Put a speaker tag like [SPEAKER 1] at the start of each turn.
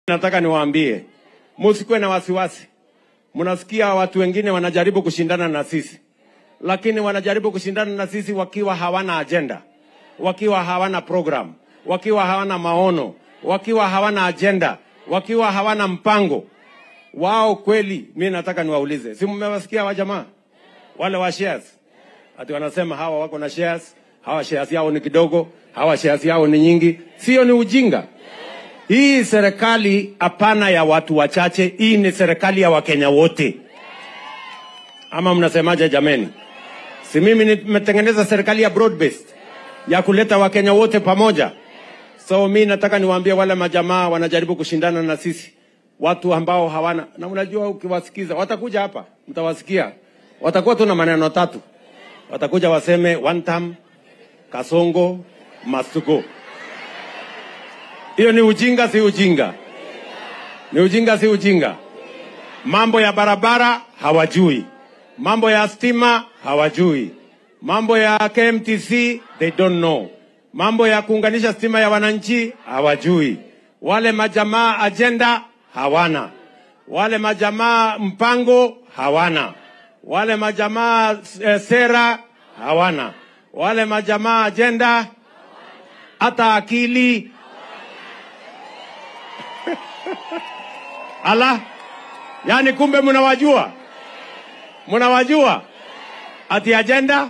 [SPEAKER 1] Nataka niwaambie, msikuwe na wasiwasi. Mnasikia watu wengine wanajaribu kushindana na sisi. Lakini wanajaribu kushindana na sisi wakiwa hawana agenda, wakiwa hawana program, wakiwa hawana maono, wakiwa hawana agenda, wakiwa hawana mpango. Wao kweli, mimi nataka niwaulize. Si mmewasikia wa jamaa? Wale wa shares. Ati wanasema hawa wako na shares, hawa shares yao ni kidogo, hawa shares yao ni nyingi. Sio ni ujinga? Hii serikali hapana ya watu wachache, hii ni serikali ya Wakenya wote. Ama mnasemaje jameni? Si mimi nimetengeneza serikali ya broad based, ya kuleta Wakenya wote pamoja. So mimi nataka niwaambie wale majamaa wanajaribu kushindana na sisi, watu ambao hawana, na unajua ukiwasikiza watakuja hapa, mtawasikia watakuwa tu na maneno tatu. Watakuja waseme one term, Kasongo must go. Hiyo ni ujinga, si ujinga? Ni ujinga, si ujinga? Mambo ya barabara hawajui, mambo ya stima hawajui, mambo ya KMTC they don't know, mambo ya kuunganisha stima ya wananchi hawajui. Wale majamaa agenda hawana, wale majamaa mpango hawana, wale majamaa sera hawana, wale majamaa agenda hata akili. Ala, yani kumbe mnawajua? Mnawajua? Ati agenda